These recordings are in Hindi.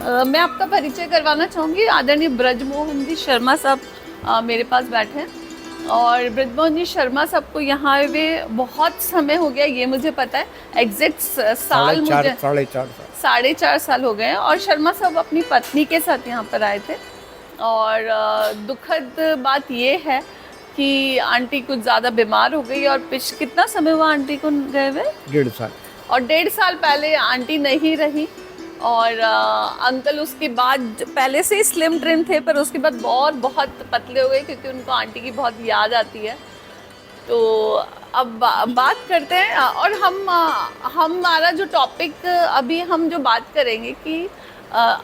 मैं आपका परिचय करवाना चाहूँगी। आदरणीय ब्रजमोहन जी शर्मा साहब मेरे पास बैठे हैं और ब्रजमोहन जी शर्मा साहब को यहाँ वे बहुत समय हो गया, ये मुझे पता है। एग्जैक्ट साल मुझे 4.5 साल हो गए हैं। और शर्मा साहब अपनी पत्नी के साथ यहाँ पर आए थे और दुखद बात ये है कि आंटी कुछ ज़्यादा बीमार हो गई और कितना समय हुआ आंटी को गए हुए? 1.5 साल। और 1.5 साल पहले आंटी नहीं रही और अंकल उसके बाद पहले से ही स्लिम ट्रिम थे, पर उसके बाद बहुत पतले हो गए क्योंकि उनको आंटी की बहुत याद आती है। तो अब बात करते हैं और हमारा जो टॉपिक अभी हम जो बात करेंगे कि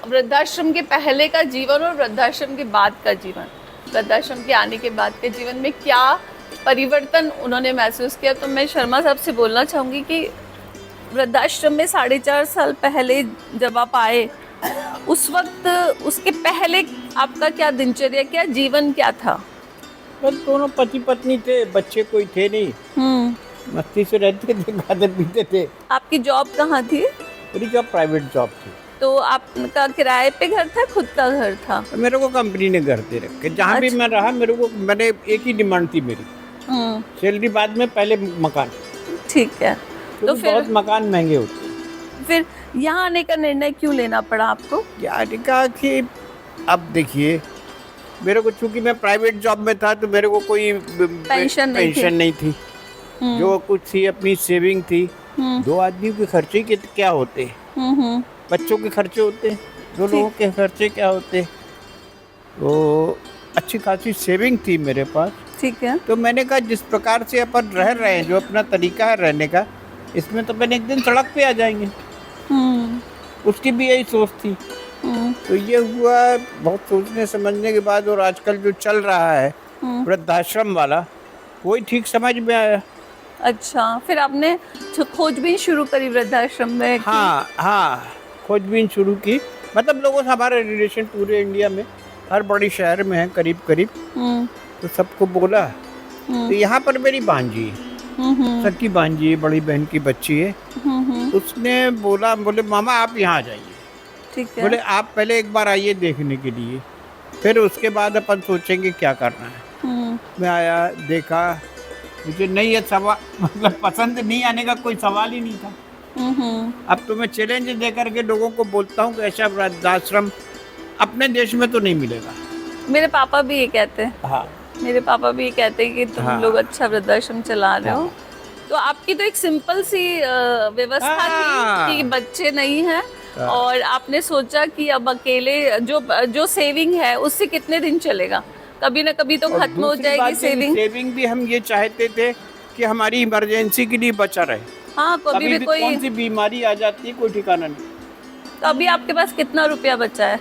वृद्धाश्रम के पहले का जीवन और वृद्धाश्रम के बाद का जीवन, वृद्धाश्रम के आने के बाद के जीवन में क्या परिवर्तन उन्होंने महसूस किया। तो मैं शर्मा साहब से बोलना चाहूँगी कि वृद्धाश्रम में 4.5 साल पहले जब आप आए, उस वक्त उसके पहले आपका क्या दिनचर्या, क्या जीवन क्या था? बस दोनों पति पत्नी थे, बच्चे कोई थे नहीं, मस्ती से रहते थे, खाते पीते थे। आपकी जॉब कहाँ थी? मेरी जॉब प्राइवेट जॉब थी। तो आपका किराए पे घर था, खुद का घर था? मेरे को कंपनी ने घर दे रखे। जहाँ भी मैं रहा मैंने एक ही डिमांड थी मेरी, सैलरी बाद में, पहले मकान। ठीक है। तो फिर बहुत मकान महंगे होते। फिर यहाँ आने का निर्णय क्यों लेना पड़ा आपको? यानी कहा कि अब देखिए, मेरे को चूंकि मैं प्राइवेट जॉब में था तो मेरे को कोई पेंशन नहीं थी। जो कुछ थी अपनी सेविंग थी। 2 आदमी के खर्चे के क्या होते, बच्चों के खर्चे होते, 2 लोगों के खर्चे क्या होते। तो अच्छी खासी सेविंग थी मेरे पास। ठीक है। तो मैंने कहा जिस प्रकार से अपन रह रहे हैं, जो अपना तरीका है रहने का, इसमें तो अपन एक दिन सड़क पे आ जाएंगे। उसकी भी यही सोच थी। तो ये हुआ बहुत सोचने समझने के बाद, और आजकल जो चल रहा है वृद्धाश्रम वाला, वही ठीक समझ में आया। अच्छा, फिर आपने खोजबीन शुरू करी वृद्धाश्रम में? हाँ, खोजबीन शुरू की। मतलब लोगों से, हमारे रिलेशन पूरे इंडिया में हर बड़ी शहर में है करीब करीब। तो सबको बोला। तो यहाँ पर मेरी भांजी, सकी भांजी, बड़ी बहन की बच्ची है, उसने बोले मामा आप यहाँ आ जाइए। ठीक है। बोले आप पहले एक बार आइए देखने के लिए, फिर उसके बाद अपन सोचेंगे क्या करना है। मैं आया, देखा, मुझे नहीं है सवाल, मतलब पसंद नहीं आने का कोई सवाल ही नहीं था। अब तो मैं चैलेंज दे करके लोगों को बोलता हूँ कि ऐसा वृद्धाश्रम अपने देश में तो नहीं मिलेगा। मेरे पापा भी ये कहते हैं। हाँ, मेरे पापा भी कहते हैं कि तुम लोग अच्छा वृद्धाश्रम चला रहे हो। तो आपकी तो एक सिंपल सी व्यवस्था थी कि बच्चे नहीं हैं और आपने सोचा कि अब अकेले जो सेविंग है उससे कितने दिन चलेगा, कभी ना कभी तो खत्म हो जाएगी सेविंग भी हम ये चाहते थे कि हमारी इमरजेंसी के लिए बचा रहे। हाँ, कभी भी कोई कौन सी बीमारी आ जाती है, कोई ठिकाना नहीं। तो अभी आपके पास कितना रुपया बचा है?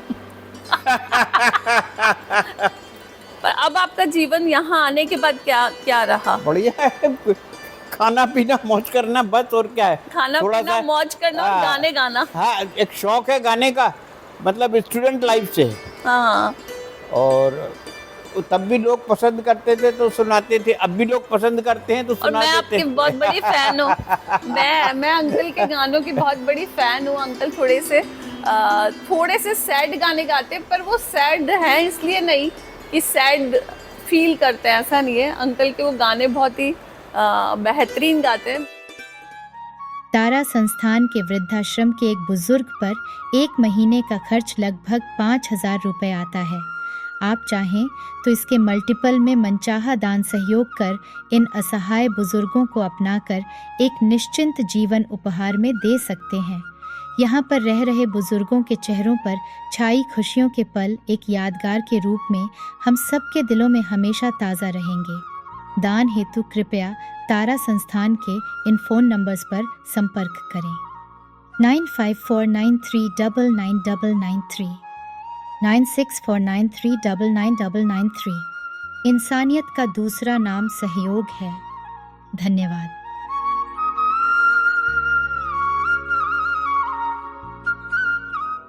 पर अब आपका जीवन यहाँ आने के बाद क्या रहा? बढ़िया है, खाना पीना मौज करना, बस, और क्या है। खाना पीना मौज करना और गाने गाना। हाँ, एक शौक है गाने का, मतलब स्टूडेंट लाइफ से। हाँ। और तब भी लोग पसंद करते थे तो सुनाते थे, अब भी लोग पसंद करते हैं तो सुनाते थे। और मैं आपकी बहुत बड़ी फैन हूँ। मैं अंकल के गानों की बहुत बड़ी फैन हूँ। अंकल थोड़े से सैड गाने गाते हैं, पर वो सैड हैं इसलिए नहीं कि सैड फील करते हैं, ऐसा नहीं है। अंकल के वो गाने बहुत ही बेहतरीन गाते हैं। तारा संस्थान के वृद्धाश्रम के एक बुजुर्ग पर 1 महीने का खर्च लगभग 5,000 रुपये आता है। आप चाहें तो इसके मल्टीपल में मनचाहा दान सहयोग कर इन असहाय बुजुर्गों को अपनाकर एक निश्चिंत जीवन उपहार में दे सकते हैं। यहाँ पर रह रहे बुजुर्गों के चेहरों पर छाई खुशियों के पल एक यादगार के रूप में हम सब के दिलों में हमेशा ताज़ा रहेंगे। दान हेतु कृपया तारा संस्थान के इन फ़ोन नंबर्स पर संपर्क करें। 9549399993, 9649399993। इंसानियत का दूसरा नाम सहयोग है। धन्यवाद।